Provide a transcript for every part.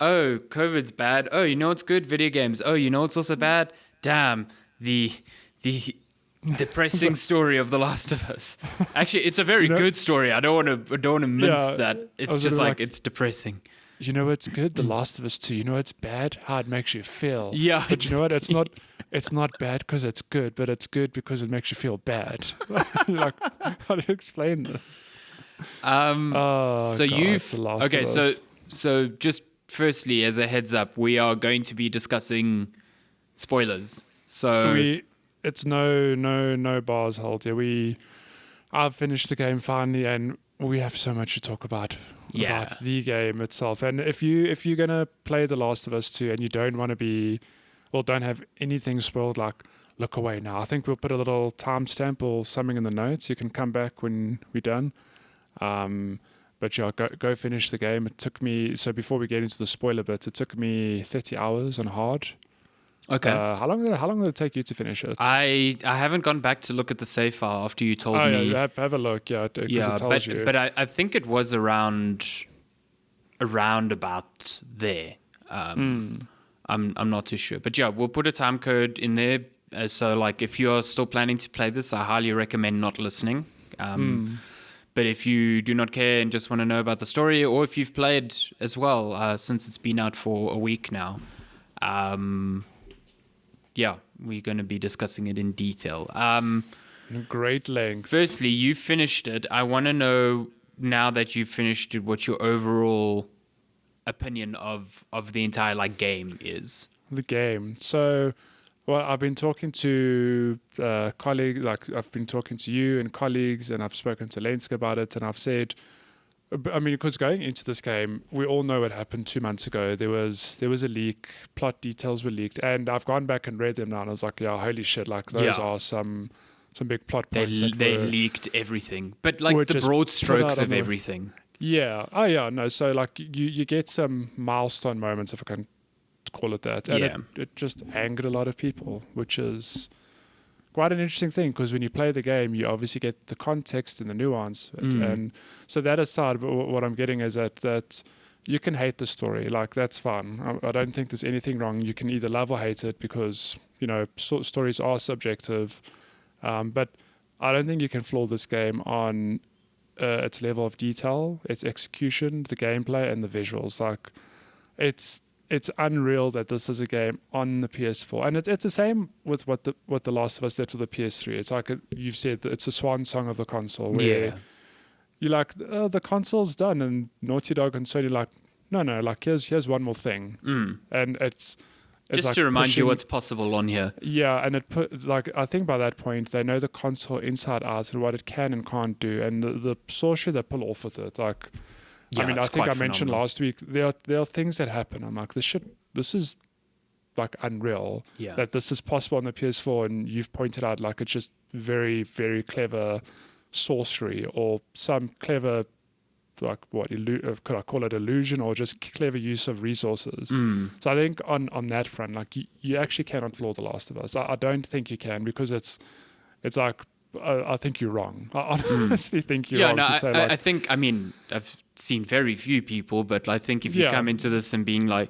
oh, COVID's bad. Oh, you know what's good? Video games. Oh, you know what's also bad? Damn, the depressing story of The Last of Us. Actually, it's a very good story. I don't want to mince that. I It's was just gonna be like it's depressing. You know what's good? The Last of Us 2. You know what's bad? How it makes you feel. Yeah, But you know what? It's not bad because it's good, but it's good because it makes you feel bad. Like, how do you explain this? Oh, So God, The Last of Us. so just firstly, as a heads up, we are going to be discussing spoilers. So It's no bars hold here. I've finished the game finally, and we have so much to talk about the game itself. And if you're gonna play The Last of Us 2 and you don't want to don't have anything spoiled, like, look away now. I think we'll put a little timestamp or something in the notes. You can come back when we're done. But yeah, go finish the game. It took me, so before we get into the spoiler bit, it took me 30 hours on hard. okay. How long did it take you to finish it? I haven't gone back to look at the save file after you told me. Yeah, have a look, because it tells you. But I think it was around about there. I'm not too sure, but yeah, we'll put a time code in there. So like, if you're still planning to play this, I highly recommend not listening. But if you do not care and just want to know about the story, or if you've played as well, since it's been out for a week now, yeah, we're going to be discussing it in detail. In great length. Firstly, you finished it. I want to know, now that you've finished it, what your overall opinion of the entire game is. The game. So, well, I've been talking to colleagues, I've been talking to you and colleagues, and I've spoken to Lenska about it, and I've said, because going into this game, we all know what happened 2 months ago. There was a leak, plot details were leaked, and I've gone back and read them now, and I was like, yeah, holy shit, those are some big plot points. They leaked everything, but the broad strokes of everything. Yeah. Oh, yeah. No. So you get some milestone moments, if I can call it that, and it just angered a lot of people, which is quite an interesting thing, because when you play the game, you obviously get the context and the nuance. And so that aside, what I'm getting is that you can hate the story. That's fun. I don't think there's anything wrong. You can either love or hate it, because, stories are subjective. But I don't think you can flaw this game on its level of detail, its execution, the gameplay, and the visuals. It's unreal that this is a game on the PS4, and it's the same with what the Last of Us did for the PS3. It's like you've said, it's a swan song of the console, where you're like, oh, the console's done, and Naughty Dog and Sony no, here's one more thing, and it's just to remind you what's possible on here. Yeah, and I think by that point they know the console inside out and what it can and can't do, and the sorcery they pull off with it, I think I mentioned last week, there are things that happen. I'm like, this is unreal. Yeah. That this is possible on the PS4, and you've pointed out it's just very, very clever sorcery, or some clever could I call it illusion, or just clever use of resources. So I think on that front, you actually cannot flaw The Last of Us. I don't think you can, because it's like, I think you're wrong. I honestly think you're wrong to say I think, I've seen very few people, but I think if you come into this and being I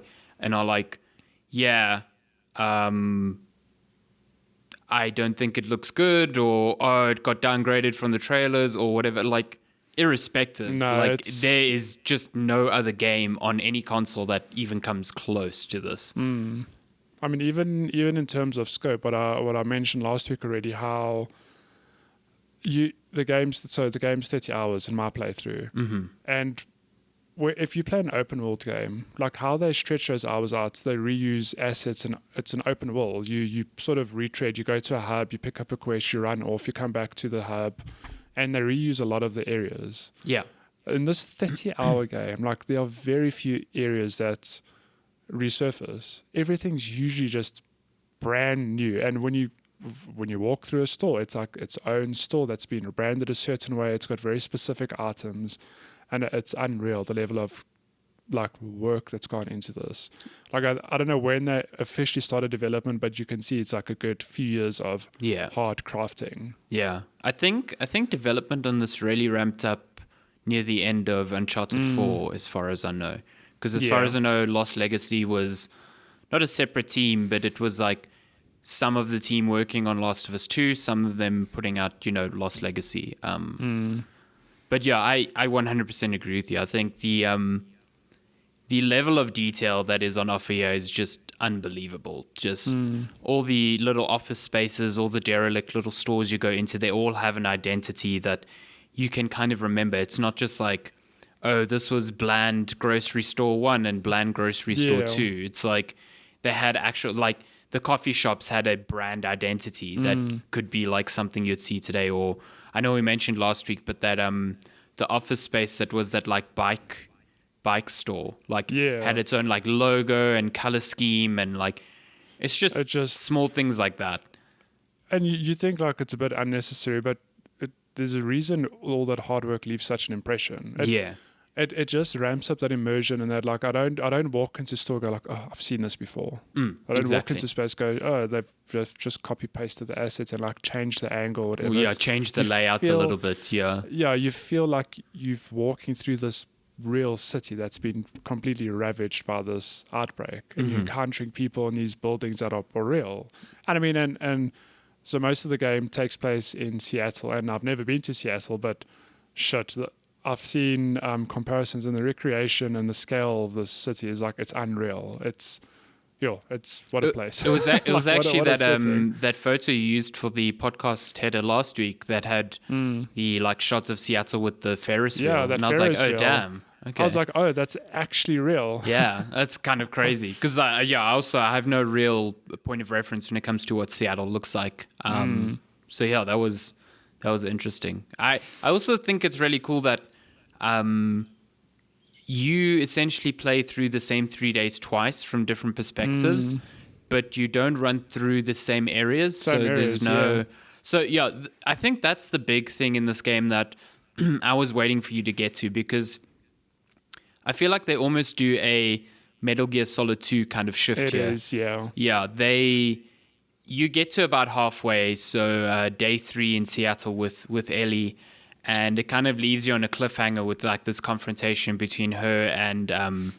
don't think it looks good, or it got downgraded from the trailers or whatever, irrespective, there is just no other game on any console that even comes close to this. Even in terms of scope, what I mentioned last week already, how the game's 30 hours in my playthrough, and if you play an open world game, how they stretch those hours out, they reuse assets, and it's an open world. You sort of retread. You go to a hub, you pick up a quest, you run off, you come back to the hub, and they reuse a lot of the areas. Yeah. In this 30-hour game, there are very few areas that resurface. Everything's usually just brand new, and when you walk through a store, it's like its own store that's been branded a certain way. It's got very specific items, and it's unreal, the level of work that's gone into this. I don't know when they officially started development, but you can see it's a good few years of hard crafting. Yeah, I think development on this really ramped up near the end of Uncharted 4, as far as I know, Because as far as I know, Lost Legacy was not a separate team, but it was like some of the team working on Last of Us 2, some of them putting out, Lost Legacy. But yeah, I 100% agree with you. I think the level of detail that is on offer here is just unbelievable. Just all the little office spaces, all the derelict little stores you go into, they all have an identity that you can kind of remember. It's not just like, oh, this was Bland Grocery Store 1 and Bland Grocery Store 2. It's like they had actual, like the coffee shops had a brand identity that could be like something you'd see today. Or I know we mentioned last week, but that the office space that was that like bike store, like had its own like logo and color scheme, and like it's just small things like that. And you think like it's a bit unnecessary, but there's a reason all that hard work leaves such an impression. It just ramps up that immersion, and that like I don't walk into store and go like, oh, I've seen this before. I don't walk into space go, oh, they've just copy pasted the assets and like changed the angle or whatever. Well, change the layout a little bit. Yeah, you feel like you're walking through this real city that's been completely ravaged by this outbreak, and you're encountering people in these buildings that are real. And I mean, and so most of the game takes place in Seattle, and I've never been to Seattle, but I've seen comparisons, in the recreation and the scale of the city is like, it's unreal. It's what a place. It was actually that photo you used for the podcast header last week that had the like shots of Seattle with the Ferris wheel. And I was like, oh damn. Okay. I was like, oh, that's actually real. Yeah, that's kind of crazy. Because I have no real point of reference when it comes to what Seattle looks like. So yeah, that was interesting. I also think it's really cool that you essentially play through the same 3 days twice from different perspectives, but you don't run through the same areas. I think that's the big thing in this game that I was waiting for you to get to, because I feel like they almost do a Metal Gear Solid 2 kind of shift here. It is, yeah. Yeah, you get to about halfway, so day 3 in Seattle with Ellie, and it kind of leaves you on a cliffhanger with like this confrontation between her and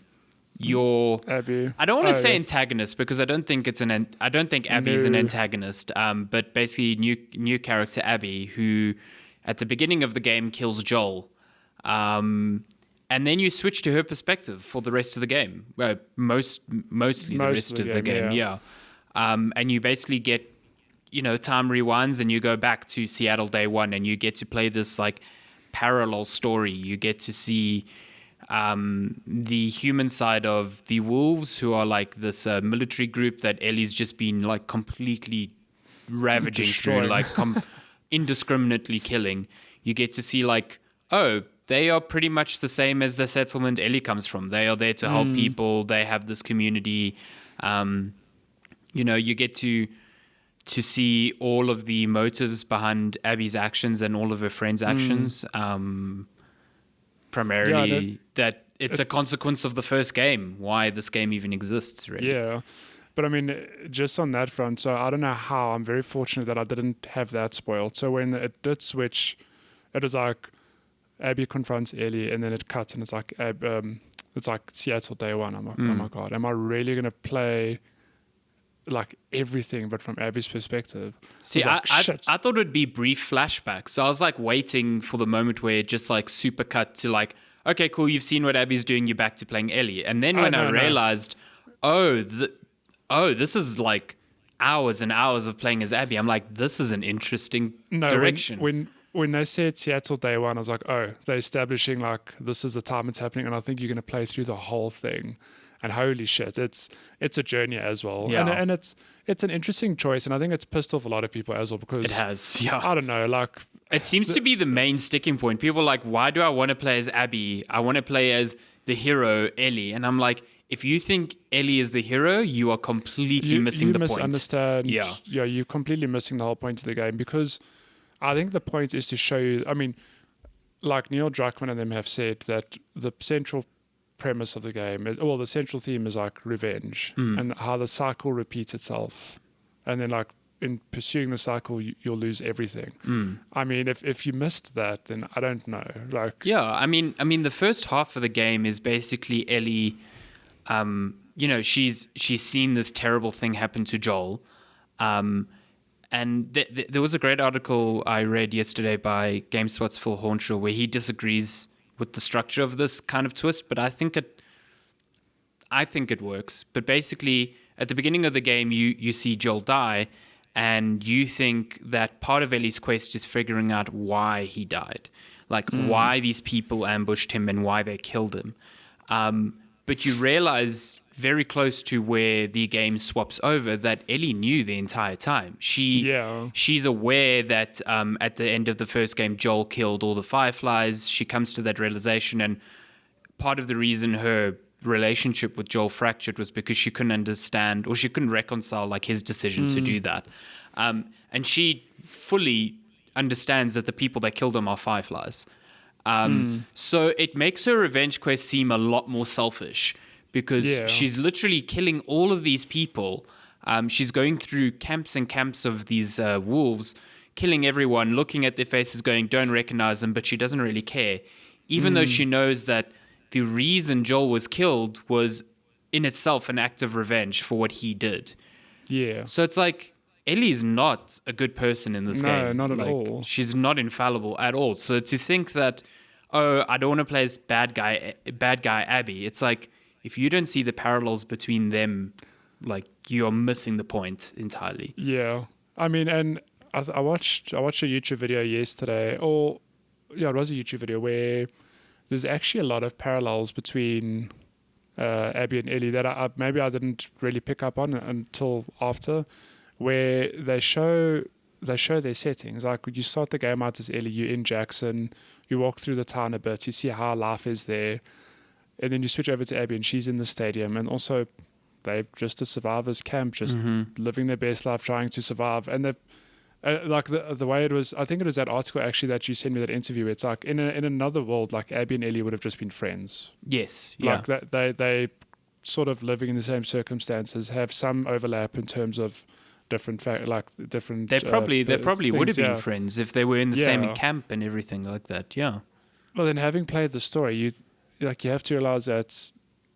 your Abby. I don't want to say antagonist, because I don't think Abby is an antagonist. But basically new character Abby, who at the beginning of the game kills Joel. And then you switch to her perspective for the rest of the game. Well, mostly the rest of the game, yeah. And you basically get, time rewinds, and you go back to Seattle day 1, and you get to play this like parallel story. You get to see the human side of the Wolves, who are like this military group that Ellie's just been like completely ravaging through, like indiscriminately killing. You get to see like, oh, they are pretty much the same as the settlement Ellie comes from. They are there to help people. They have this community. You get to see all of the motives behind Abby's actions and all of her friends' actions. Primarily that it's a consequence of the first game, why this game even exists, really. Yeah. But I mean, just on that front, so I don't know how. I'm very fortunate that I didn't have that spoiled. So when it did switch, it was like Abby confronts Ellie, and then it cuts, and it's like Seattle day 1. I'm like, oh my God, am I really going to play like everything but from Abby's perspective? See, I thought it would be brief flashbacks. So I was like waiting for the moment where it just like super cut to like, okay, cool, you've seen what Abby's doing, you're back to playing Ellie. And then when I realized, this is like hours and hours of playing as Abby, I'm like, this is an interesting direction. When they said Seattle day 1, I was like, oh, they're establishing like this is the time it's happening, and I think you're going to play through the whole thing. And holy shit, it's a journey as well. Yeah. And it's an interesting choice, and I think it's pissed off a lot of people as well, because it has, yeah. I don't know, like it seems to be the main sticking point. People are like, why do I want to play as Abby? I want to play as the hero Ellie. And I'm like, if you think Ellie is the hero, you are completely missing the point. You misunderstand. Yeah, you're completely missing the whole point of the game, because I think the point is to show you, I mean, like Neil Druckmann and them have said that the central premise of the game, the central theme is like revenge, and how the cycle repeats itself. And then like in pursuing the cycle, you'll lose everything. I mean, if you missed that, then I don't know. Like, yeah, I mean, the first half of the game is basically Ellie she's seen this terrible thing happen to Joel. And there was a great article I read yesterday by GameSpot's Phil Hornshaw where he disagrees with the structure of this kind of twist, but I think it works. But basically, at the beginning of the game, you see Joel die, and you think that part of Ellie's quest is figuring out why he died, like why these people ambushed him and why they killed him. But you realize very close to where the game swaps over that Ellie knew the entire time. She's aware that at the end of the first game, Joel killed all the Fireflies. She comes to that realization, and part of the reason her relationship with Joel fractured was because she couldn't understand, or she couldn't reconcile like his decision to do that. And she fully understands that the people that killed him are Fireflies. So it makes her revenge quest seem a lot more selfish, because she's literally killing all of these people. She's going through camps and camps of these wolves, killing everyone, looking at their faces going, don't recognize them, but she doesn't really care. Even though she knows that the reason Joel was killed was in itself an act of revenge for what he did. Yeah. So it's like, Ellie's not a good person in this game. No, not at all. She's not infallible at all. So to think that, I don't want to play as bad guy Abby, it's like, if you don't see the parallels between them, like, you're missing the point entirely. Yeah. I mean, and I watched a YouTube video yesterday, it was a YouTube video where there's actually a lot of parallels between Abby and Ellie that maybe I didn't really pick up on until after, where they show their settings. Like, you start the game out as Ellie, you're in Jackson, you walk through the town a bit, you see how life is there. And then you switch over to Abby, and she's in the stadium. And also, they've just a survivors camp, just living their best life, trying to survive. And they've, like the way it was, I think it was that article actually that you sent me, that interview. It's like in another world, like Abby and Ellie would have just been friends. Yes, yeah. Like that, they sort of living in the same circumstances, have some overlap in terms of different. They probably would have been friends if they were in the same camp and everything like that. Yeah. Well, then having played the story, you have to realize that,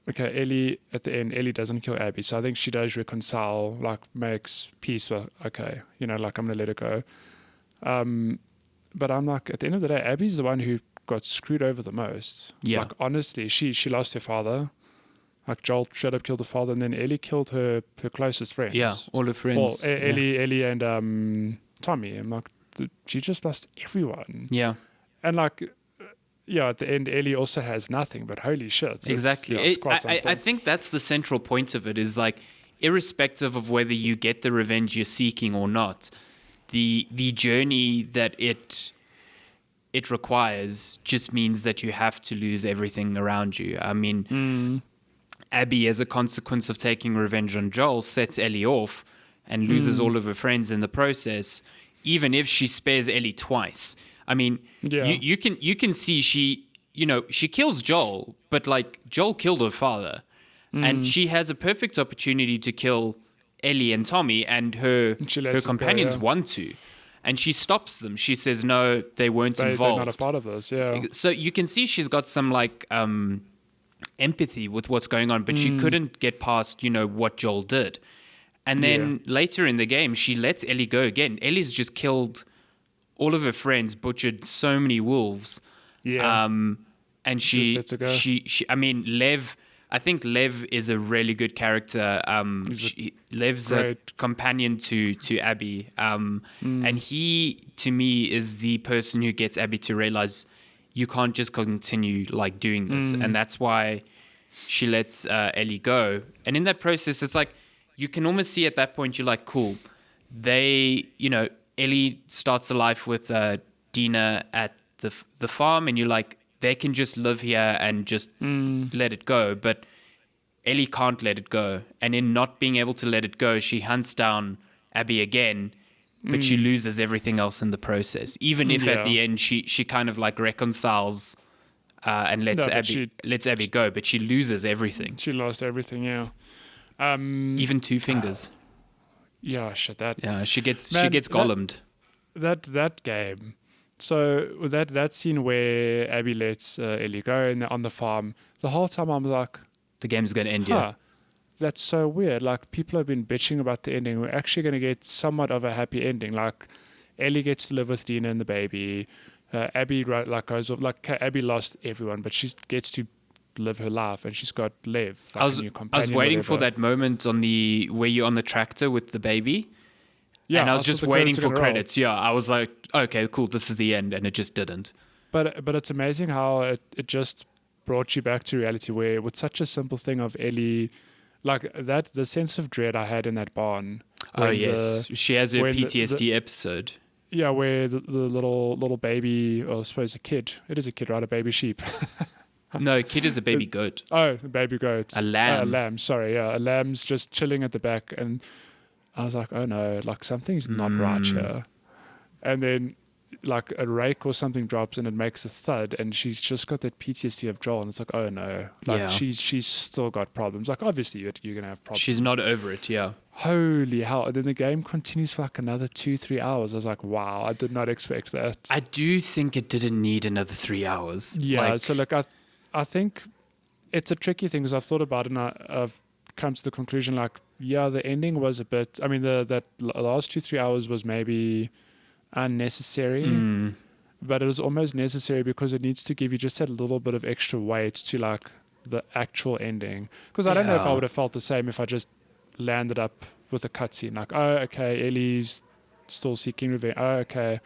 okay, Ellie, at the end, Ellie doesn't kill Abby. So I think she does reconcile, like, makes peace with, okay, like, I'm going to let it go. But I'm like, at the end of the day, Abby's the one who got screwed over the most. Yeah. Like, honestly, she lost her father. Like, Joel straight up killed her father, and then Ellie killed her closest friends. Yeah, all her friends. Well, Ellie and Tommy. I'm like, she just lost everyone. Yeah. And, like, at the end, Ellie also has nothing, but holy shit. Exactly. It's quite something. I think that's the central point of it, is like, irrespective of whether you get the revenge you're seeking or not, the journey that it requires just means that you have to lose everything around you. I mean, Abby, as a consequence of taking revenge on Joel, sets Ellie off and loses all of her friends in the process, even if she spares Ellie twice. I mean, you can see she kills Joel, but like, Joel killed her father, and she has a perfect opportunity to kill Ellie and Tommy, and her companions want to, and she stops them. She says, no, they weren't involved. They're not a part of this. Yeah. So you can see she's got some like empathy with what's going on, but she couldn't get past what Joel did, and then later in the game she lets Ellie go again. Ellie's just killed all of her friends, butchered so many wolves. Yeah. And I mean, Lev, I think Lev is a really good character. Lev's a companion to Abby. And he, to me, is the person who gets Abby to realize you can't just continue like doing this. And that's why she lets Ellie go. And in that process, it's like, you can almost see at that point, you're like, cool. Ellie starts a life with Dina at the farm, and you're like, they can just live here and just let it go. But Ellie can't let it go. And in not being able to let it go, she hunts down Abby again, but she loses everything else in the process. Even if at the end she kind of like reconciles and lets Abby go, but she loses everything. She lost everything, yeah. Even 2 fingers. Yeah, shit. She gets gollumed. That game. So that scene where Abby lets Ellie go on the farm, the whole time I'm like, the game's going to end Huh. here. That's so weird. Like, people have been bitching about the ending. We're actually going to get somewhat of a happy ending. Like, Ellie gets to live with Dina and the baby. Abby goes off. Like, Abby lost everyone, but she gets to live her life, and she's got Lev, like a new companion. I was waiting for whatever. that moment where you're on the tractor with the baby. Yeah, and I was just thought the waiting credits were for gonna roll. credits. Yeah, I was like, okay, cool, this is the end, and it just didn't. But it's amazing how it just brought you back to reality, where with such a simple thing of Ellie, like that, the sense of dread I had in that barn. Oh yes, she has a when PTSD episode. Yeah, where the little baby, or I suppose a kid. It is a kid, right? A baby sheep. No, kid is a baby goat. Oh, a baby goat. A lamb. A lamb, sorry, yeah. A lamb's just chilling at the back. And I was like, oh no, like something's not right here. And then like a rake or something drops and it makes a thud, and she's just got that PTSD of Joel, and it's like, oh no. Like Yeah. she's still got problems. Like obviously you're going to have problems. She's not over it, yeah. Holy hell. And then the game continues for like another 2-3 hours. I was like, wow, I did not expect that. I do think it didn't need another 3 hours. Yeah, so look, I think it's a tricky thing, because I've thought about it and I've come to the conclusion, like, yeah, the ending was a bit, I mean, that last 2-3 hours was maybe unnecessary, but it was almost necessary because it needs to give you just that little bit of extra weight to like the actual ending. Because I don't know if I would have felt the same if I just landed up with a cutscene, like, oh, okay, Ellie's still seeking revenge. Oh, okay.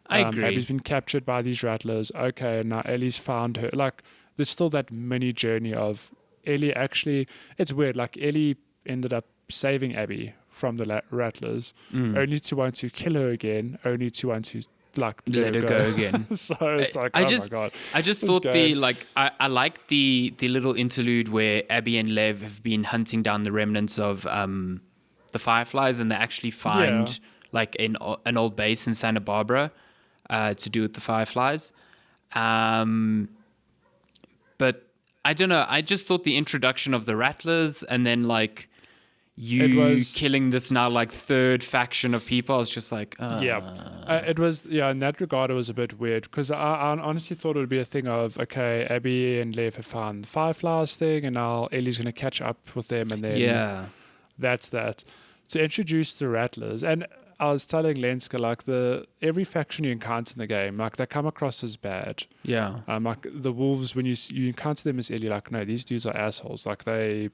I agree. Abby's been captured by these rattlers. Okay, now Ellie's found her. Like, there's still that mini journey of Ellie actually. It's weird. Like, Ellie ended up saving Abby from the rattlers, only to want to kill her again, only to want to like let her go again. So it's like, I oh just, my god. I just This thought game. I like the little interlude where Abby and Lev have been hunting down the remnants of the Fireflies, and they actually find like an old base in Santa Barbara to do with the Fireflies. But I don't know. I just thought the introduction of the Rattlers and then like killing this now like third faction of people, I was just like, it was, in that regard, it was a bit weird, because I honestly thought it would be a thing of, okay, Abby and Lev have found the Fireflies thing, and now Ellie's going to catch up with them, and then that's that. To introduce the Rattlers, and I was telling Lenska, like, every faction you encounter in the game, like, they come across as bad. Yeah. Like the wolves, when you encounter them as Ellie, like, no, these dudes are assholes. Like, they,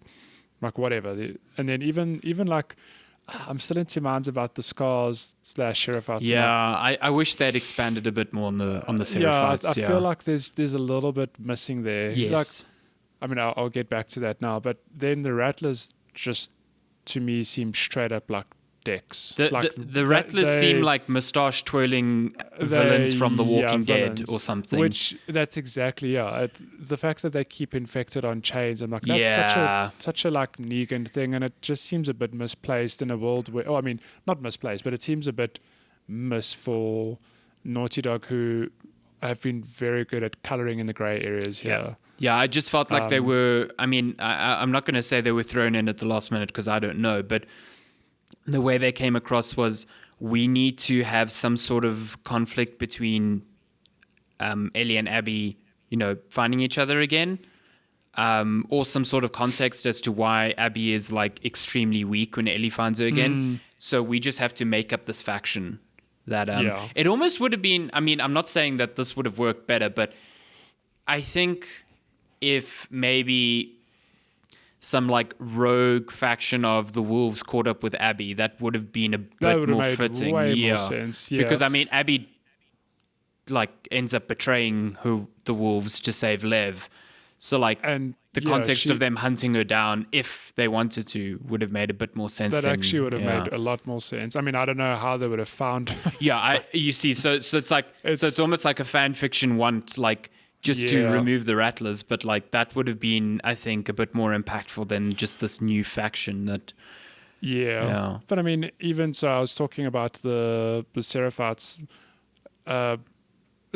like, whatever. And then even like, I'm still in two minds about the Scars / Seraphites. Yeah, I wish they'd expanded a bit more on the Seraphites. I feel like there's a little bit missing there. Yes. Like, I mean, I'll get back to that now. But then the Rattlers just, to me, seem straight up like dicks. The Rattlers seem like mustache twirling villains from The Walking Dead or something. Which, that's exactly, the fact that they keep infected on chains, I'm like, that's such a like Negan thing, and it just seems a bit misplaced in a world where, I mean, not misplaced, but it seems a bit miss for Naughty Dog, who have been very good at coloring in the grey areas here. Yeah, I just felt like they were, I mean, I'm not going to say they were thrown in at the last minute because I don't know, but the way they came across was, we need to have some sort of conflict between Ellie and Abby, finding each other again, or some sort of context as to why Abby is like extremely weak when Ellie finds her again. So we just have to make up this faction that it almost would have been, I mean, I'm not saying that this would have worked better, but I think if maybe some like rogue faction of the wolves caught up with Abby, that would have been a bit more fitting. Way more sense. Yeah. Because I mean, Abby like ends up betraying the wolves to save Lev. So like, and the context of them hunting her down, if they wanted to, would have made a bit more sense. That actually would have made a lot more sense. I mean, I don't know how they would have found. You see, so it's like, it's almost like a fan fiction want like, just to remove the Rattlers, but like that would have been, I think, a bit more impactful than just this new faction that. Yeah. But I mean, even so, I was talking about the Seraphites.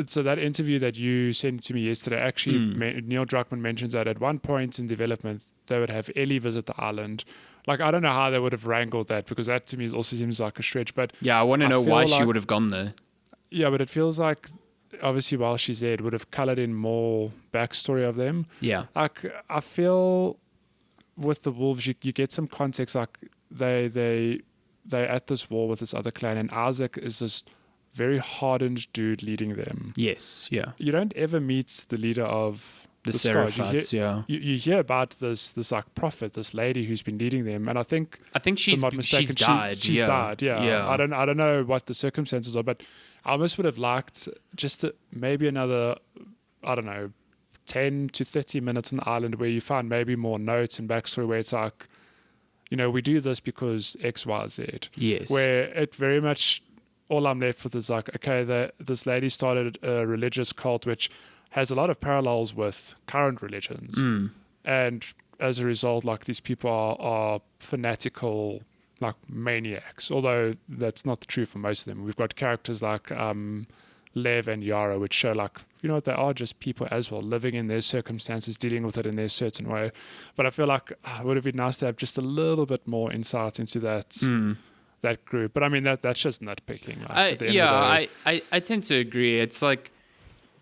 So that interview that you sent to me yesterday, actually, Neil Druckmann mentions that at one point in development, they would have Ellie visit the island. Like, I don't know how they would have wrangled that, because that to me also seems like a stretch. But yeah, I want to know why she would have gone there. Yeah, but it feels like, obviously, while she's there, it would have colored in more backstory of them. Yeah. Like, I feel with the wolves, you get some context. Like they're at this war with this other clan, and Isaac is this very hardened dude leading them. Yes, yeah. You don't ever meet the leader of The Scourge. Seraphites, yeah. You hear about this like prophet, this lady who's been leading them, and I think she's died. She's died. Yeah. I don't know what the circumstances are, but I almost would have liked just maybe another, I don't know, 10 to 30 minutes on the island where you find maybe more notes and backstory where it's like, we do this because X, Y, Z. Yes. Where it very much, all I'm left with is like, okay, this lady started a religious cult which has a lot of parallels with current religions. And as a result, like these people are fanatical, like maniacs, although that's not true for most of them. We've got characters like Lev and Yara, which show like, they are just people as well, living in their circumstances, dealing with it in their certain way. But I feel like it would have been nice to have just a little bit more insight into that group. But I mean, that's just nitpicking. Like, I tend to agree. It's like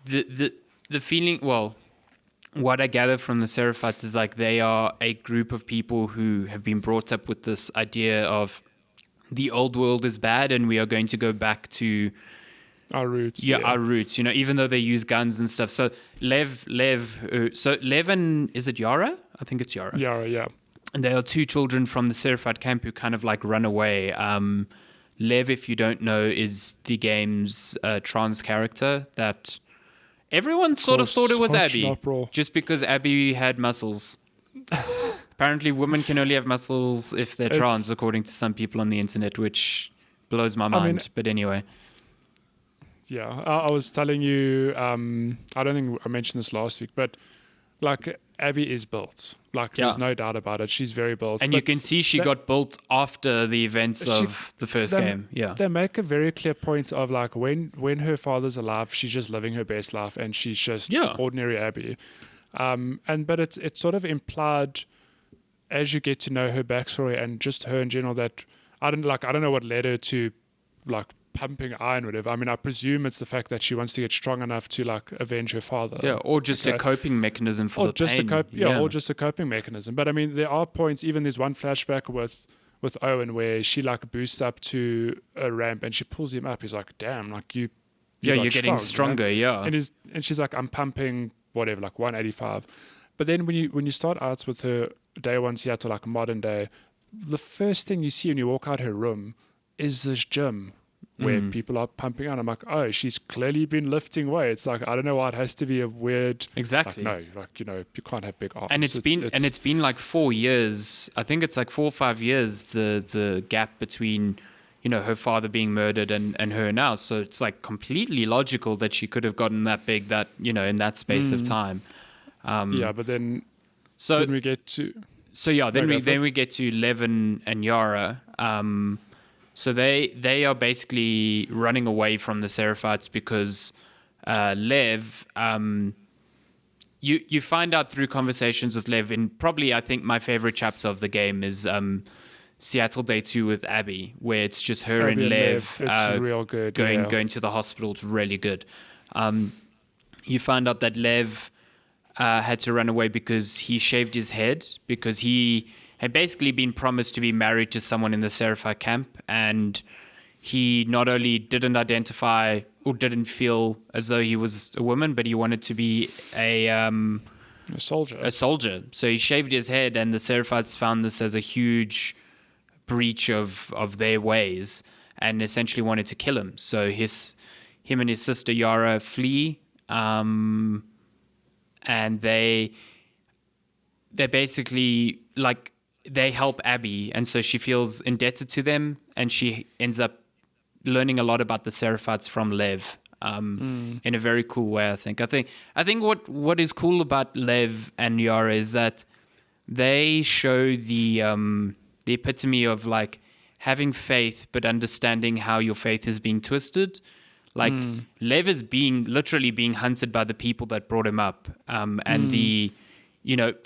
the feeling, well, what I gather from the Seraphites is like they are a group of people who have been brought up with this idea of the old world is bad and we are going to go back to our roots. Our roots, even though they use guns and stuff. So Lev and, is it Yara? I think it's Yara. Yara, yeah. And they are two children from the Seraphite camp who kind of like run away. Lev, if you don't know, is the game's trans character that everyone sort of thought it was Abby, just because Abby had muscles. Apparently, women can only have muscles if they're trans, according to some people on the internet, which blows my mind. But anyway. Yeah, I was telling you, I don't think I mentioned this last week, but like Abby is built. Like there's no doubt about it. She's very built. And you can see she got built after the events of the first game. Yeah. They make a very clear point of like when her father's alive, she's just living her best life and she's just ordinary Abby. But it's sort of implied as you get to know her backstory and just her in general that I don't know what led her to like pumping iron or whatever. I mean, I presume it's the fact that she wants to get strong enough to like avenge her father. Yeah, or just a coping mechanism for the pain. Or just a coping mechanism. But I mean, there are points, even there's one flashback with Owen where she like boosts up to a ramp and she pulls him up. He's like, damn, like you're getting stronger, And she's like, I'm pumping whatever, like 185. But then when you start out with her day one Seattle, like modern day, the first thing you see when you walk out her room is this gym where people are pumping out. I'm like, oh, she's clearly been lifting weights. Like, I don't know why it has to be a weird. Exactly. Like, no, you can't have big arms. And it's been like 4 years. I think it's like 4 or 5 years. The gap between, her father being murdered and her now. So it's like completely logical that she could have gotten that big that in that space of time. But then we get to. Then we get to Levin and Yara. So they are basically running away from the Seraphites because Lev, you find out through conversations with Lev, in probably I think my favorite chapter of the game is Seattle Day 2 with Abby, where it's just her and Lev it's real good, going to the hospital. It's really good. You find out that Lev had to run away because he shaved his head because he had basically been promised to be married to someone in the Seraphite camp, and he not only didn't identify or didn't feel as though he was a woman, but he wanted to be a soldier. So he shaved his head, and the Seraphites found this as a huge breach of their ways and essentially wanted to kill him. So him and his sister Yara flee, and they basically like they help Abby, and so she feels indebted to them, and she ends up learning a lot about the Seraphites from Lev in a very cool way. I think what is cool about Lev and Yara is that they show the epitome of like having faith but understanding how your faith is being twisted. Like Lev is literally being hunted by the people that brought him up, and the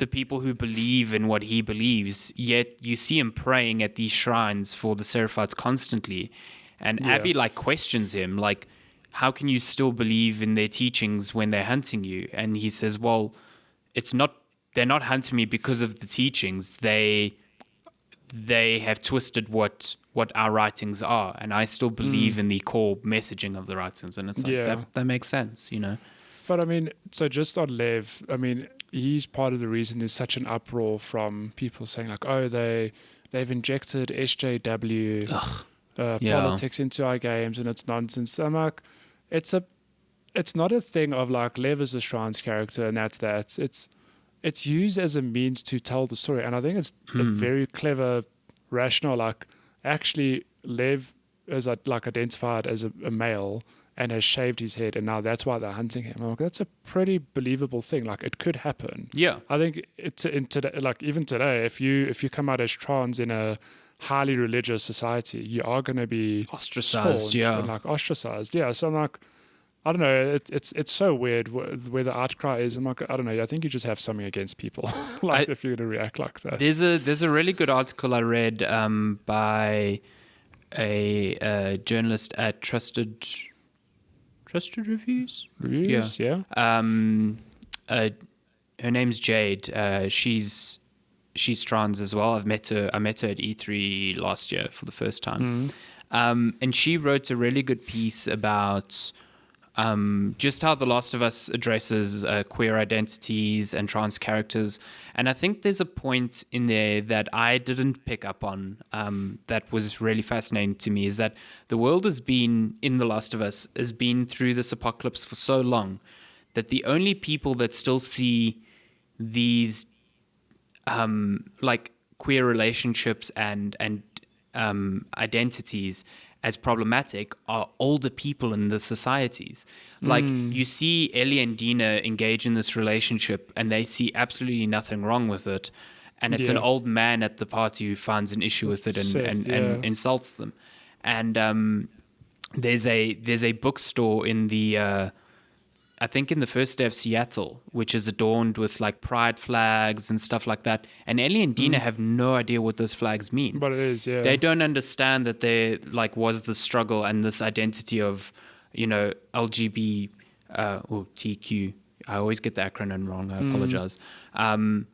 people who believe in what he believes, yet you see him praying at these shrines for the Seraphites constantly. And Abby questions him, like, how can you still believe in their teachings when they're hunting you? And he says, well, it's not they're not hunting me because of the teachings. They have twisted what our writings are, and I still believe in the core messaging of the writings, and it's like that makes sense, you know. But I mean, so just on Lev, I mean, he's part of the reason there's such an uproar from people saying like, oh, they've injected SJW politics into our games, and it's nonsense. I'm like, it's not a thing of like Lev is a trans character and that's that. It's used as a means to tell the story, and I think it's a very clever rationale. Like, actually, Lev is like identified as a male and has shaved his head, and now that's why they're hunting him. I'm like, that's a pretty believable thing. Like, it could happen. Yeah, I think even today, if you come out as trans in a highly religious society, you are going to be ostracized. And like ostracized. Yeah, so I'm like, I don't know. It's so weird where the outcry is. I'm like, I don't know. I think you just have something against people, if you're going to react like that. There's a really good article I read by a journalist at Trusted Reviews. Yeah. Her name's Jade. She's trans as well. I met her at E3 last year for the first time, and she wrote a really good piece about. Just how The Last of Us addresses queer identities and trans characters. And I think there's a point in there that I didn't pick up on that was really fascinating to me, is that the world has been, in The Last of Us, has been through this apocalypse for so long that the only people that still see these like queer relationships and identities as problematic are older people in the societies. Like, you see Ellie and Dina engage in this relationship and they see absolutely nothing wrong with it. And it's an old man at the party who finds an issue with it and insults them. And there's a bookstore in the I think in the first day of Seattle, which is adorned with like pride flags and stuff like that. And Ellie and Dina have no idea what those flags mean. But it is, yeah. They don't understand that there like was the struggle and this identity of, you know, LGB or TQ. I always get the acronym wrong. I apologize. And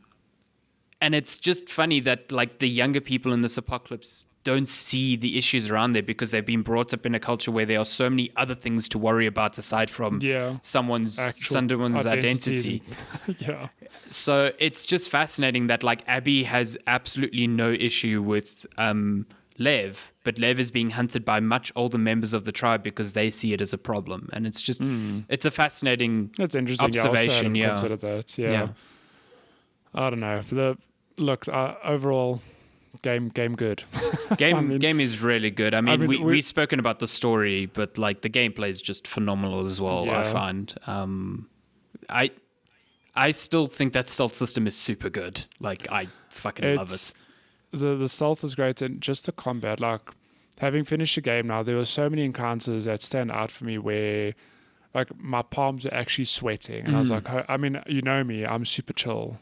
it's just funny that like the younger people in this apocalypse don't see the issues around there because they've been brought up in a culture where there are so many other things to worry about aside from someone's identity. Yeah. So it's just fascinating that like Abby has absolutely no issue with Lev, but Lev is being hunted by much older members of the tribe because they see it as a problem. And it's just, it's a fascinating observation. Yeah, I also hadn't considered that. Yeah. I don't know. Overall, game good. Game is really good. I mean, we've spoken about the story, but like the gameplay is just phenomenal as well. I find. I still think that stealth system is super good. Like, I fucking love it. The stealth is great, and just the combat. Like, having finished the game now, there were so many encounters that stand out for me where, like, my palms are actually sweating, and I was like, I mean, you know me, I'm super chill,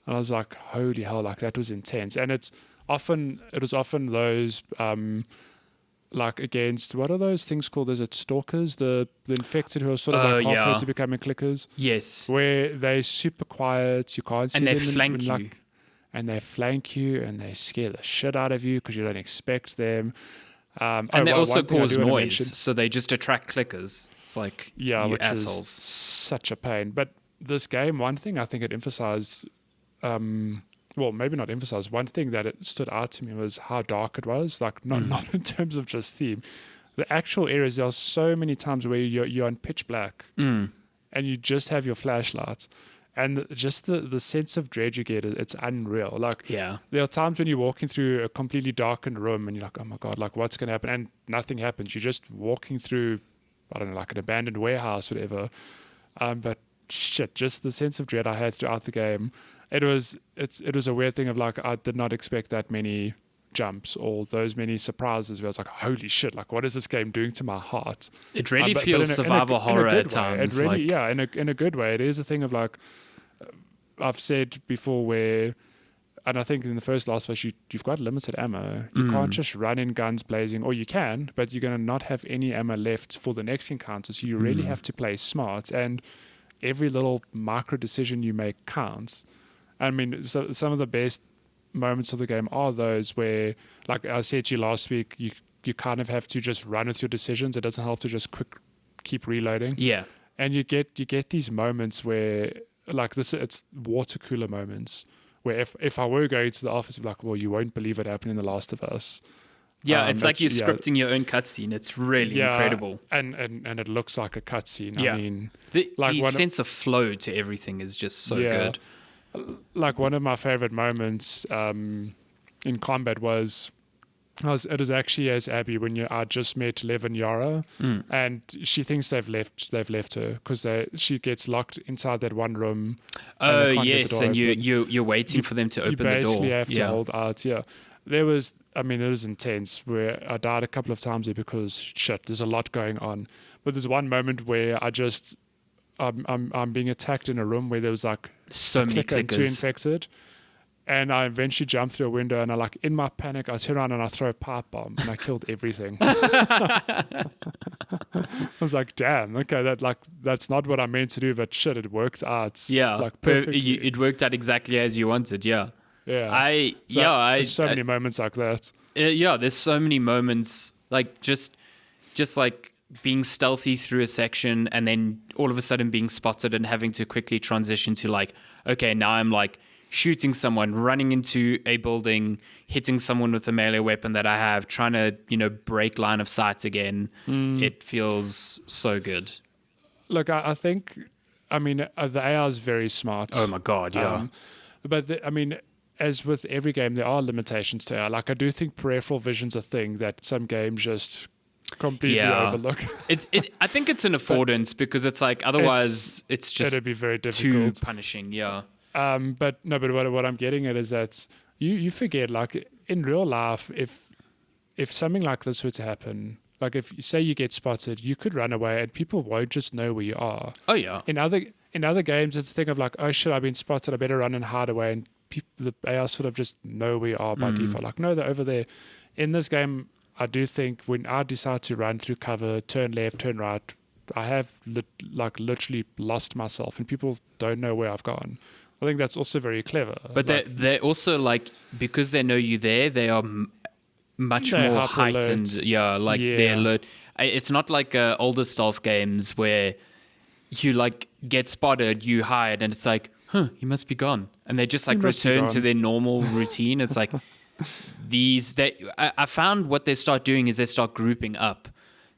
and I was like, holy hell, like that was intense, and it was often those like against, what are those things called? Is it stalkers? The infected who are sort of like halfway to becoming clickers? Yes. Where they're super quiet, you can't see them. And they flank you and they scare the shit out of you because you don't expect them. And they also cause noise, so they just attract clickers. It's like, you assholes. Is such a pain. But this game, one thing I think it emphasized... well, maybe not emphasize. One thing that it stood out to me was how dark it was. Like, not in terms of just theme. The actual areas, there are so many times where you're in pitch black and you just have your flashlights. And just the sense of dread you get, it's unreal. Like, there are times when you're walking through a completely darkened room and you're like, oh my God, like what's going to happen? And nothing happens. You're just walking through, I don't know, like an abandoned warehouse, whatever. But shit, just the sense of dread I had throughout the game. It was a weird thing of like, I did not expect that many jumps or those many surprises where I was like, holy shit, like what is this game doing to my heart? It really feels survival horror at times. It really, in a good way. It is a thing of like, I've said before where, and I think in the first Last of Us, you've got limited ammo. You can't just run in guns blazing, or you can, but you're going to not have any ammo left for the next encounter. So you really have to play smart, and every little micro decision you make counts. I mean, so some of the best moments of the game are those where, like I said to you last week, you kind of have to just run with your decisions. It doesn't help to just keep reloading. Yeah. And you get these moments where, like this, it's water cooler moments where if I were going to the office, I'd be like, well, you won't believe what happened in The Last of Us. Yeah, it's like you're scripting your own cutscene. It's really incredible. And it looks like a cutscene. Yeah. I mean, the sense of flow to everything is just so good. Like one of my favorite moments in combat was it is actually as Abby when I just met Lev and Yara, and she thinks they've left her because she gets locked inside that one room. Oh yes, and you're waiting for them to open the door. You basically have to hold out. Yeah, it was intense. Where I died a couple of times there because there's a lot going on. But there's one moment where I'm being attacked in a room where there was like so many clickers. Two infected. And I eventually jumped through a window, and in my panic, I turn around and I throw a pipe bomb, and I killed everything. I was like, "Damn, okay, that's not what I meant to do, but shit, it worked out." Yeah, like perfectly. It worked out exactly as you wanted. Yeah, yeah. There's so many moments like that. There's so many moments like just like being stealthy through a section, and then all of a sudden being spotted and having to quickly transition to like, okay, now I'm like shooting someone, running into a building, hitting someone with a melee weapon that I have, trying to, break line of sight again. It feels so good. Look, I think, the AI is very smart. Oh my God, yeah. But as with every game, there are limitations to AI. Like, I do think peripheral vision's a thing that some games just completely overlook. I think it's an affordance because it's like, otherwise it's just it'd be very difficult. Too punishing, yeah. But what I'm getting at is that you forget, like in real life, if something like this were to happen, like if say you get spotted, you could run away and people won't just know where you are. Oh yeah. In other games, it's a thing of like, oh shit, I've been spotted, I better run and hide away, and the AI sort of just know where you are by default. Like, no, they're over there. In this game, I do think when I decide to run through cover, turn left, turn right, I have literally lost myself, and people don't know where I've gone. I think that's also very clever. But they're also like, because they know you there, they are much more heightened. Alert. They're alert. It's not like older stealth games where you like get spotted, you hide, and it's like, he must be gone, and they just like return to their normal routine. It's like I found what they start doing is they start grouping up.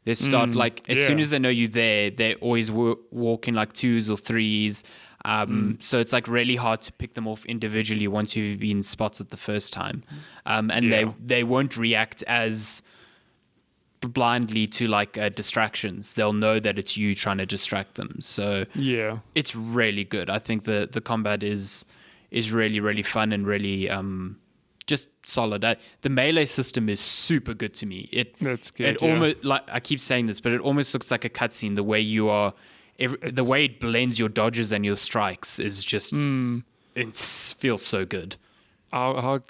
They start as soon as they know you there, they always walk in like twos or threes. So it's like really hard to pick them off individually once you've been spotted the first time. They won't react as blindly to like distractions. They'll know that it's you trying to distract them. So it's really good. I think the combat is really, really fun and really just solid. The melee system is super good to me. That's good. Almost, like I keep saying this, but it almost looks like a cutscene. The way you are. The way it blends your dodges and your strikes is just it feels so good. How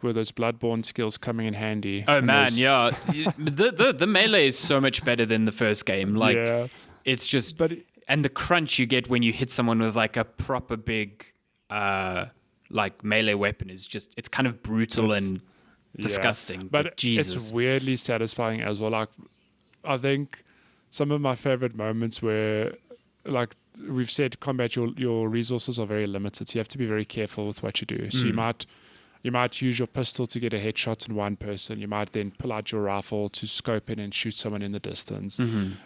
were those Bloodborne skills coming in handy? Oh man, yeah. the melee is so much better than the first game. Like it's just and the crunch you get when you hit someone with like a proper big like melee weapon is just it's kind of brutal and disgusting. But Jesus. It's weirdly satisfying as well. Like I think some of my favorite moments where, like we've said, combat, your resources are very limited, so you have to be very careful with what you do. So you might use your pistol to get a headshot in one person. You might then pull out your rifle to scope in and shoot someone in the distance.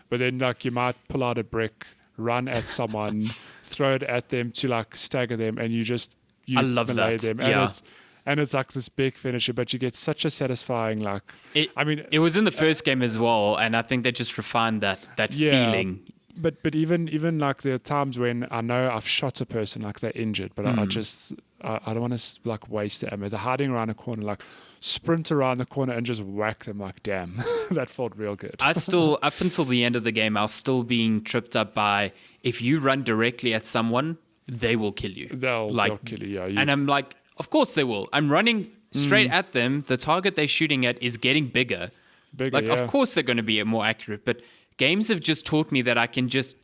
But then like you might pull out a brick, run at someone, throw it at them to like stagger them, and I love that. Them. And it's like this big finisher, but you get such a satisfying it was in the first game as well, and I think they just refined that feeling. But even like there are times when I know I've shot a person, like they're injured, but I don't want to like waste the ammo. They're hiding around a corner, like sprint around the corner and just whack them. Like damn, that felt real good. I still up until the end of the game, I was still being tripped up by if you run directly at someone, they will kill you. They'll kill you. Yeah, and I'm like. Of course they will. I'm running straight at them. The target they're shooting at is getting bigger. Of course they're going to be more accurate. But games have just taught me that I can just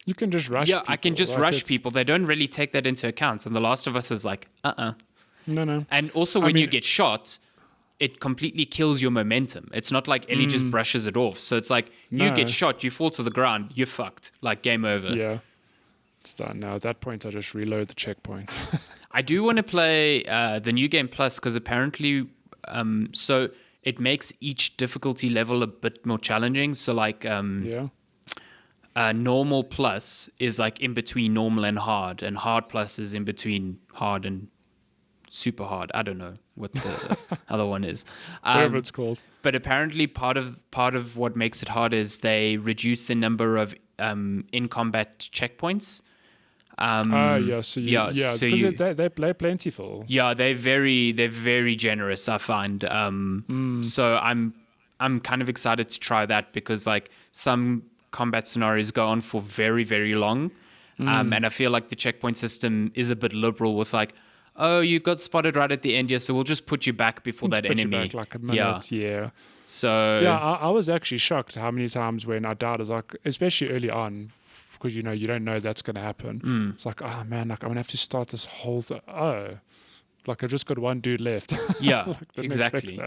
You can just rush. Yeah, people. I can just rush people. They don't really take that into account. And The Last of Us is like, No. And also, when you get shot, it completely kills your momentum. It's not like Ellie just brushes it off. So it's like, you get shot, you fall to the ground, you're fucked. Like, game over. Yeah. It's done now. At that point, I just reload the checkpoint. I do want to play the New Game Plus because apparently, so it makes each difficulty level a bit more challenging. So like, normal plus is like in between normal and hard plus is in between hard and super hard. I don't know what the other one is. Whatever it's called. But apparently, part of what makes it hard is they reduce the number of in combat checkpoints. Because they're plentiful. Yeah, they're very generous, I find. So I'm kind of excited to try that because like some combat scenarios go on for very, very long. And I feel like the checkpoint system is a bit liberal with like, oh, you got spotted right at the end, so we'll just put you back before that enemy. You back like a minute, yeah. So yeah, I was actually shocked how many times when I died, I was like, especially early on, because you don't know that's going to happen. It's like, oh man, like I'm gonna have to start this whole thing. Oh, like I've just got one dude left. Yeah, like, exactly.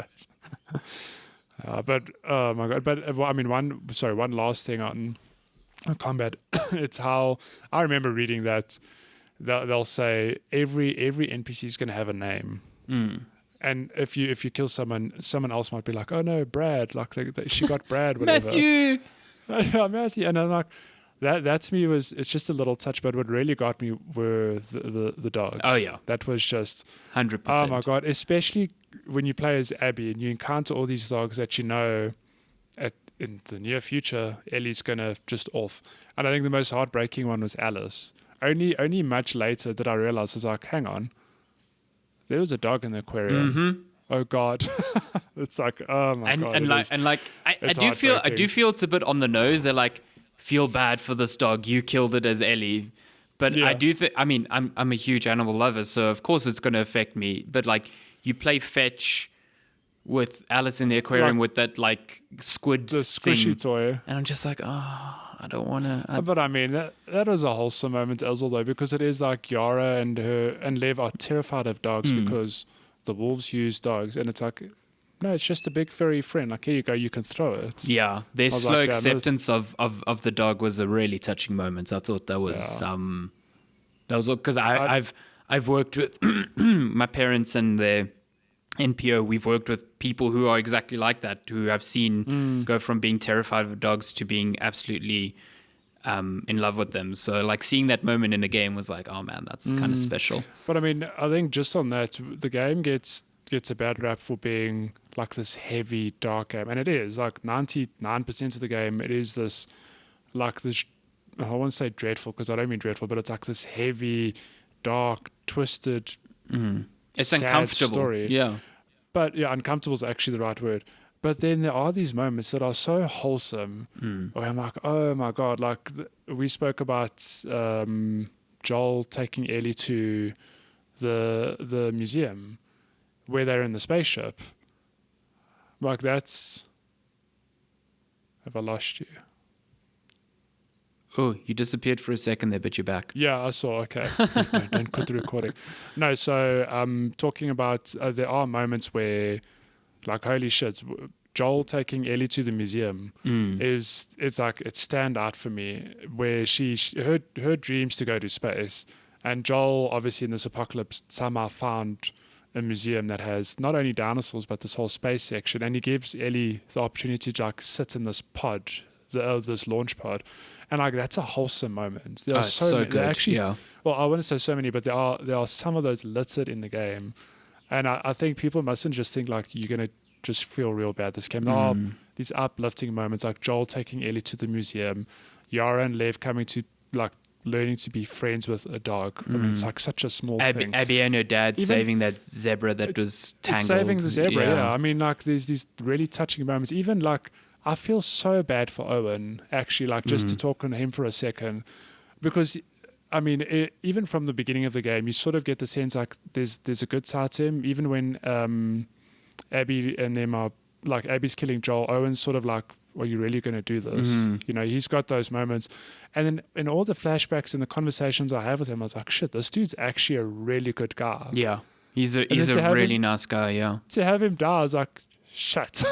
But oh my god! But I mean, one last thing on combat. It's how I remember reading that they'll say every NPC is going to have a name. And if you kill someone else might be like, oh no, Brad, like she got Brad, whatever. Matthew. Yeah, Matthew, and I'm like. That to me it's just a little touch, but what really got me were the dogs. Oh yeah, that was just 100%. Oh my god, especially when you play as Abby and you encounter all these dogs that in the near future Ellie's gonna just off. And I think the most heartbreaking one was Alice. Only much later did I realize, I was like, hang on, there was a dog in the aquarium. Oh god, it's like, oh my god. I do feel it's a bit on the nose. They're like, feel bad for this dog. You killed it as Ellie. But yeah. I do think, I mean, I'm a huge animal lover, so of course it's going to affect me. But like, you play fetch with Alice in the aquarium with that like squid the squishy thing, toy, and I'm just like, oh, I don't want to. But I mean, that was a wholesome moment as well, though, because it is like Yara and Lev are terrified of dogs because the wolves use dogs, and it's like, no, it's just a big furry friend. Like, here you go, you can throw it. Yeah, their slow acceptance of the dog was a really touching moment. I thought that was because I've worked with my parents and their NPO. We've worked with people who are exactly like that, who I've seen go from being terrified of dogs to being absolutely in love with them. So like seeing that moment in the game was like, oh man, that's kind of special. But I mean, I think just on that, the game gets a bad rap for being like this heavy dark game, and it is like 99% of the game. It is this like this. I won't say dreadful because I don't mean dreadful, but it's like this heavy, dark, twisted. It's sad uncomfortable. Story. Yeah, but yeah, uncomfortable is actually the right word. But then there are these moments that are so wholesome where I'm like, oh my god! Like we spoke about Joel taking Ellie to the museum where they're in the spaceship. Like that's... Have I lost you? Oh, you disappeared for a second there, but you're back. Yeah, I saw. Okay. Don't quit the recording. No, so talking about there are moments where, like, holy shit, Joel taking Ellie to the museum it's like it stand out for me, where her dreams to go to space, and Joel obviously in this apocalypse somehow found a museum that has not only dinosaurs but this whole space section, and he gives Ellie the opportunity to like sit in this pod, this launch pod, and like that's a wholesome moment. There are so good. Actually, well, I wouldn't say so many, but there are some of those littered in the game, and I think people mustn't just think like you're gonna just feel real bad this game. There are these uplifting moments, like Joel taking Ellie to the museum, Yara and Lev coming to like learning to be friends with a dog. I mean, it's like such a small thing. Abby and her dad saving that zebra that was tangled. Saving the zebra, yeah. I mean, like there's these really touching moments. Even like I feel so bad for Owen, actually, like just to talk on him for a second, because I mean, even from the beginning of the game, you sort of get the sense like there's a good side to him. Even when Abby and them are like Abby's killing Joel, Owen's sort of like are you really going to do this? You know, he's got those moments. And then in all the flashbacks and the conversations I have with him, I was like, shit, this dude's actually a really good guy. Yeah. He's a really nice guy, yeah. To have him die, I was like, shit.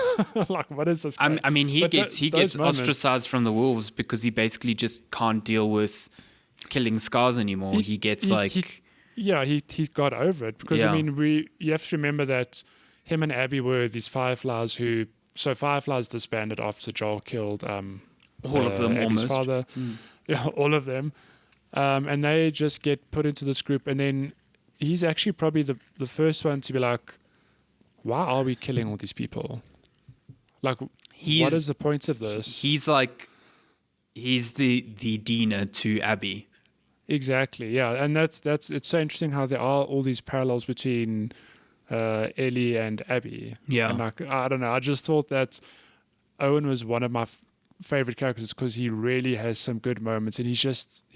Like, what is this guy? I mean, he gets moments, ostracized from the wolves because he basically just can't deal with killing scars anymore. He got over it because, I mean, you have to remember that him and Abby were these Fireflies so Fireflies disbanded after Joel killed all of them, Abby's almost. father. Yeah, all of them. And they just get put into this group. And then he's actually probably the first one to be like, why are we killing all these people? Like, what is the point of this? He's the Dina to Abby. Exactly, yeah. And that's it's so interesting how there are all these parallels between Ellie and Abby. Yeah. And like, I don't know, I just thought that Owen was one of my favorite characters because he really has some good moments, and he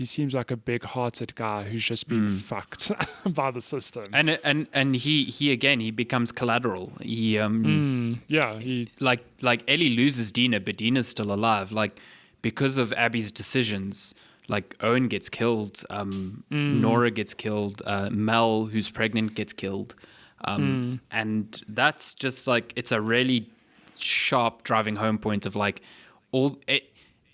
seems like a big-hearted guy who's just been fucked by the system. And he becomes collateral. He like Ellie loses Dina, but Dina's still alive. Like, because of Abby's decisions, like Owen gets killed, Nora gets killed, Mel, who's pregnant, gets killed. And that's just like, it's a really sharp driving home point of like I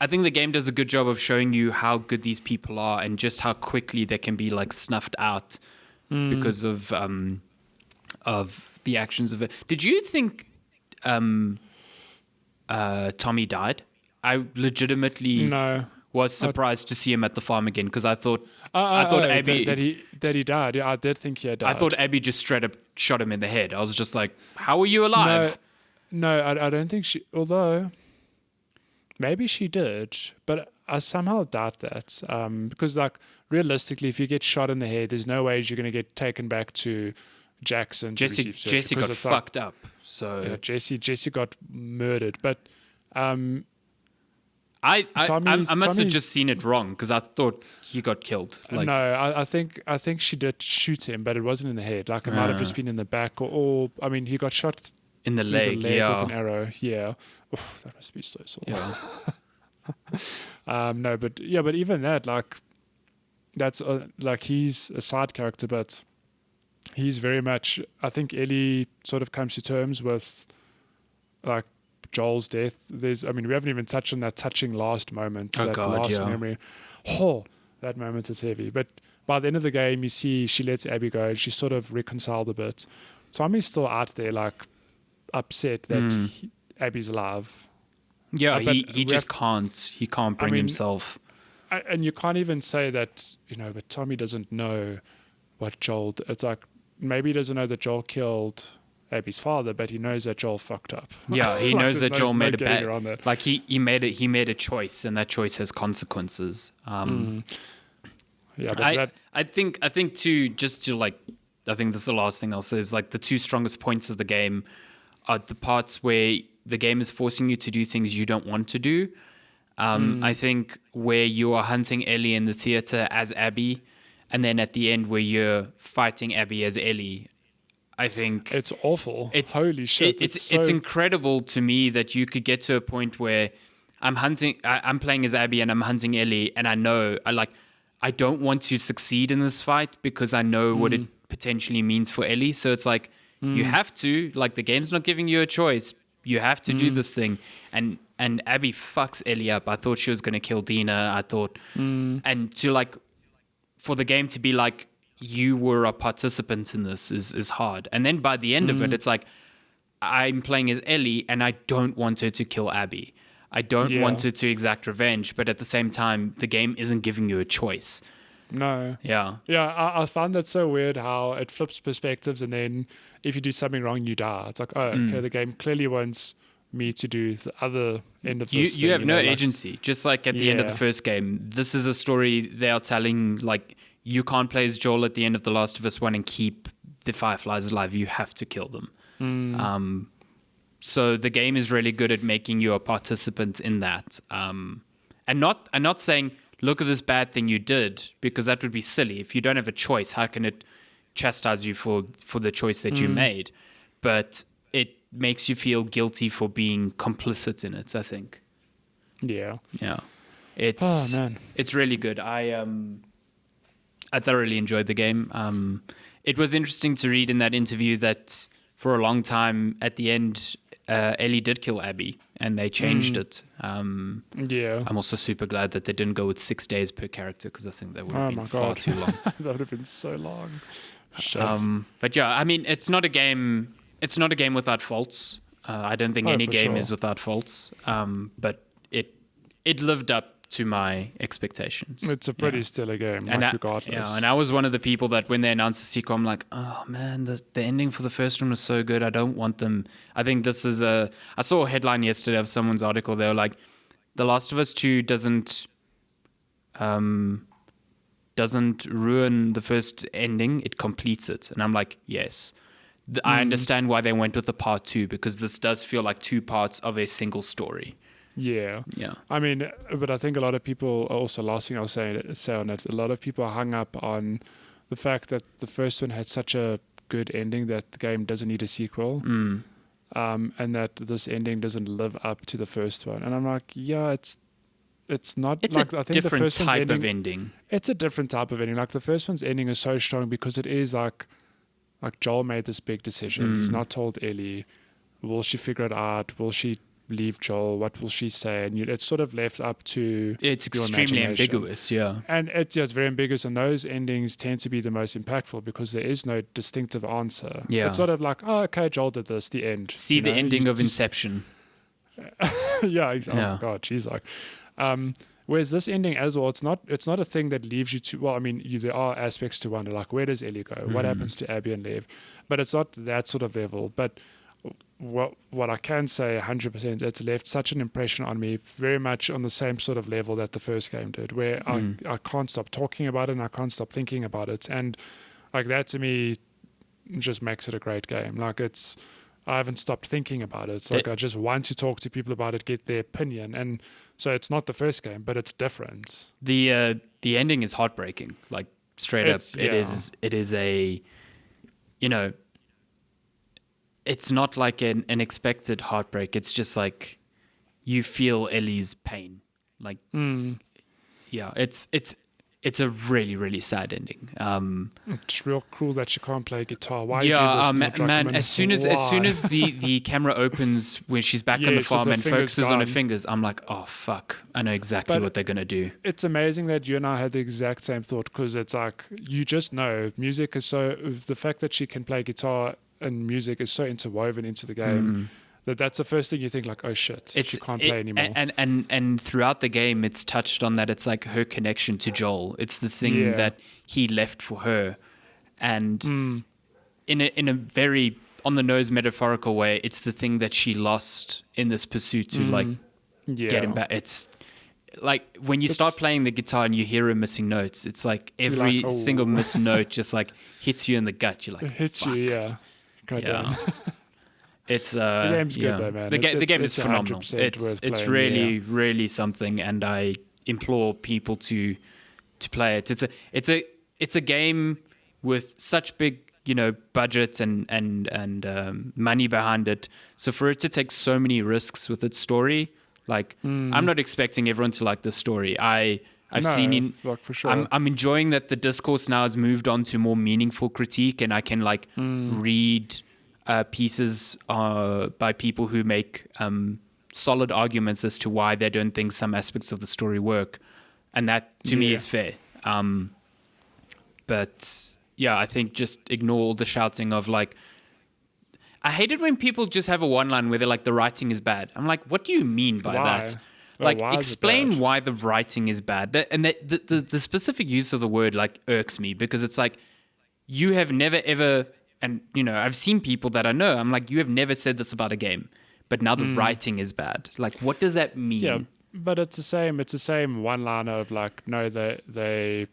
think the game does a good job of showing you how good these people are and just how quickly they can be like snuffed out because of the actions of it. Did you think Tommy died? I legitimately was surprised to see him at the farm again because I thought Abby that he died. Yeah, I did think he had died. I thought Abby just straight up shot him in the head. I was just like, how are you alive? No, I don't think she. Although maybe she did, but I somehow doubt that. Because like realistically, if you get shot in the head, there's no way you're going to get taken back to Jackson. Jesse got fucked up. So yeah, Jesse got murdered, but. I must have just seen it wrong because I thought he got killed. Like, no, I think she did shoot him, but it wasn't in the head. Like it might have just been in the back, or I mean, he got shot in the leg with an arrow. Yeah, oof, that must be so sore. Yeah. No, but even that, like, that's like he's a side character, but he's very much. I think Ellie sort of comes to terms with, like, Joel's death. We haven't even touched on that touching last moment, memory. Oh, that moment is heavy. But by the end of the game, you see she lets Abby go, and she's sort of reconciled a bit. Tommy's still out there, like, upset that Abby's alive. Yeah, he just can't. He can't bring himself. And you can't even say that, but Tommy doesn't know what Joel. It's like maybe he doesn't know that Joel killed Abby's father, but he knows that Joel fucked up. Yeah, he knows that Joel made a bad. Like he made a choice, and that choice has consequences. Yeah, but I think too. Just to like, I think this is the last thing I'll say is like the two strongest points of the game are the parts where the game is forcing you to do things you don't want to do. I think where you are hunting Ellie in the theater as Abby, and then at the end where you're fighting Abby as Ellie. I think it's awful. Holy shit! It's incredible to me that you could get to a point where I'm playing as Abby and I'm hunting Ellie, and I don't want to succeed in this fight because I know what it potentially means for Ellie. So it's like you have to, like, the game's not giving you a choice. You have to do this thing, and Abby fucks Ellie up. I thought she was going to kill Dina. I thought, and to like for the game to be like, you were a participant in this is hard. And then by the end of it, it's like, I'm playing as Ellie and I don't want her to kill Abby. I don't want her to exact revenge, but at the same time, the game isn't giving you a choice. No. Yeah. Yeah, I found that so weird how it flips perspectives, and then if you do something wrong, you die. It's like, oh, okay, the game clearly wants me to do the other end of this. You have no agency. Just like at the end of the first game, this is a story they are telling, like, you can't play as Joel at the end of The Last of Us 1 and keep the Fireflies alive. You have to kill them. So the game is really good at making you a participant in that. And not saying, look at this bad thing you did, because that would be silly. If you don't have a choice, how can it chastise you for the choice that you made? But it makes you feel guilty for being complicit in it, I think. Yeah. It's man. it's really good. I thoroughly enjoyed the game. It was interesting to read in that interview that for a long time at the end, Ellie did kill Abby, and they changed it. I'm also super glad that they didn't go with 6 days per character, because I think that would have been far too long. That would have been so long. Shit. But yeah, I mean, it's not a game. It's not a game without faults. I don't think any game is without faults. But it lived up to my expectations. It's a pretty stellar game, regardless. Yeah, and I was one of the people that when they announced the sequel, I'm like, oh man, the ending for the first one was so good. I don't want them. I think this is I saw a headline yesterday of someone's article. They were like, The Last of Us 2 doesn't ruin the first ending. It completes it. And I'm like, yes. I understand why they went with the part 2, because this does feel like 2 parts of a single story. Yeah. I mean, but I think a lot of people, also last thing I'll say on it, a lot of people are hung up on the fact that the first one had such a good ending that the game doesn't need a sequel. And that this ending doesn't live up to the first one. And I'm like, yeah, it's not. It's like, a I think different the first type of ending. It's a different type of ending. Like the first one's ending is so strong because it is like Joel made this big decision. He's not told Ellie. Will she figure it out? Will she leave Joel? What will she say? And it's sort of left up to it's extremely ambiguous, and it's very ambiguous, and those endings tend to be the most impactful because there is no distinctive answer. It's sort of like, oh, okay, Joel did this, the end. See the ending of Inception. Exactly. Oh my god, she's like whereas this ending as well, it's not a thing that leaves you to, well, I mean, there are aspects to wonder, like where does Ellie go? What happens to Abby and Lev? But it's not that sort of level. But what I can say 100%, it's left such an impression on me, very much on the same sort of level that the first game did, where I can't stop talking about it and I can't stop thinking about it. And like that to me just makes it a great game. Like I haven't stopped thinking about it. It's like I just want to talk to people about it, get their opinion. And so it's not the first game, but it's different. The ending is heartbreaking, like straight up. It is a, it's not like an expected heartbreak. It's just like you feel Ellie's pain. Like, it's a really, really sad ending. It's real cool that she can't play guitar. Why? Man. As soon as the camera opens when she's back on the farm and focuses on her fingers, I'm like, oh fuck, I know exactly what they're gonna do. It's amazing that you and I had the exact same thought, because it's like you just know music is so. The fact that she can play guitar and music is so interwoven into the game. That's the first thing you think, like, oh shit, she can't play anymore. And throughout the game, it's touched on that it's like her connection to Joel. It's the thing that he left for her, and in a very on the nose metaphorical way, it's the thing that she lost in this pursuit to get him back. It's like when you start playing the guitar and you hear her missing notes, it's like every single missed note just like hits you in the gut. You're like, it hits you, yeah. God damn. It's the game's good though, man. The game is phenomenal. It's really, really something, and I implore people to play it. It's a game with such big, budget and money behind it. So for it to take so many risks with its story, like I'm not expecting everyone to like this story. I've seen for sure. I'm enjoying that the discourse now has moved on to more meaningful critique, and I can read pieces by people who make solid arguments as to why they don't think some aspects of the story work, and that to me is fair. But yeah, I think just ignore all the shouting of like. I hate it when people just have a one line where they're like, the writing is bad. I'm like, what do you mean by that? Like, explain why the writing is bad. The specific use of the word like irks me, because it's like, you have never ever, and I've seen people that I know, I'm like, you have never said this about a game, but now the writing is bad. Like, what does that mean? Yeah, but it's the same one liner of like, no, they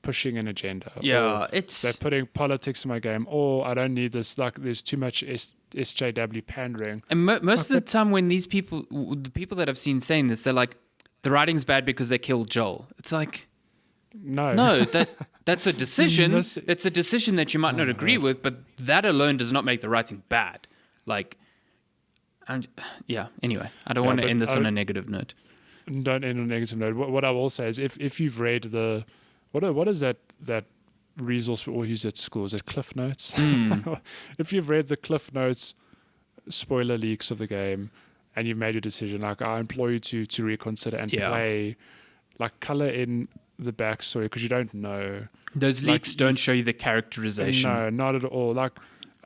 pushing an agenda. Yeah, they're putting politics in my game, or I don't need this, like there's too much SJW pandering. And most of the time when the people that I've seen saying this, they're like, the writing's bad because they killed Joel. It's like, no, that's a decision. That's a decision that you might not agree with, but that alone does not make the writing bad. Like, and anyway, I don't want to end this on a negative note. don't end on a negative note. What I will say is, if you've read the what is that resource we all use at school? Is it Cliff Notes? If you've read the Cliff Notes spoiler leaks of the game and you've made your decision, like, I implore you to reconsider and play, like, color in the backstory, because you don't know. Those leaks don't show you the characterization. No, not at all. Like,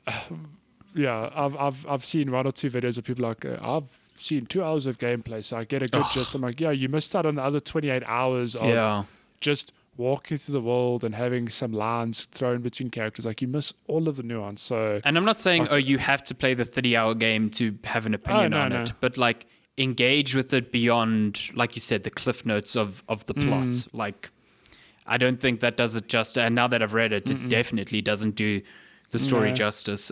I've seen 1 or 2 videos of people like, I've seen 2 hours of gameplay, so I get a good gist. I'm like, you missed out on the other 28 hours of just walking through the world and having some lines thrown between characters. Like, you miss all of the nuance. So, and I'm not saying, you have to play the 30-hour game to have an opinion on it, but like, engage with it beyond, like you said, the cliff notes of the plot. Like, I don't think that does it justice. And now that I've read it, it definitely doesn't do the story justice.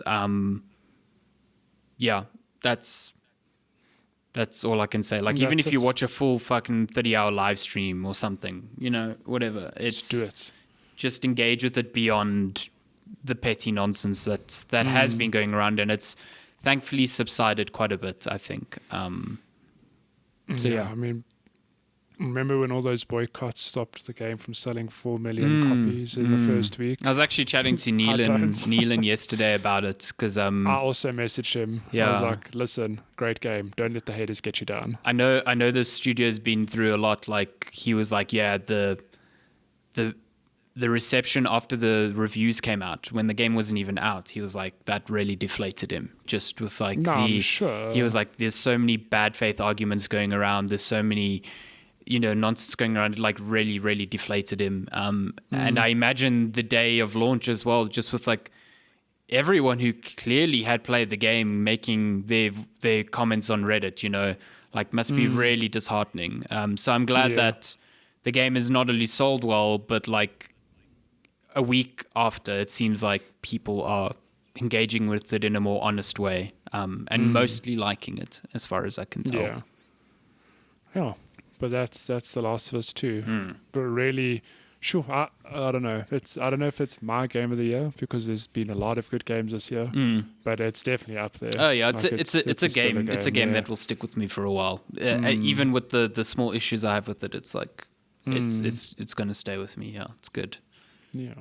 That's all I can say. Like, even if you watch a full fucking 30-hour live stream or something, whatever, let's do it. Just engage with it beyond the petty nonsense that has been going around, and it's thankfully subsided quite a bit, I think. I mean, remember when all those boycotts stopped the game from selling 4 million copies in the first week? I was actually chatting to Neelan yesterday about it, because I also messaged him. I was like, listen, great game. Don't let the haters get you down. I know the studio's been through a lot. Like, he was like, the reception after the reviews came out, when the game wasn't even out, he was like, that really deflated him. Just with like I'm sure. He was like, there's so many bad faith arguments going around. There's so many, nonsense going around. It like really, really deflated him. And I imagine the day of launch as well, just with like everyone who clearly had played the game making their comments on Reddit, like, must be really disheartening. So I'm glad that the game is not only sold well, but like a week after, it seems like people are engaging with it in a more honest way, and mostly liking it, as far as I can tell. Yeah, but that's The Last of Us 2. But really, sure, I don't know. I don't know if it's my game of the year, because there's been a lot of good games this year, but it's definitely up there. Oh yeah, it's a game. It's a game that will stick with me for a while. Even with the small issues I have with it, it's like it's going to stay with me. Yeah, it's good. Yeah.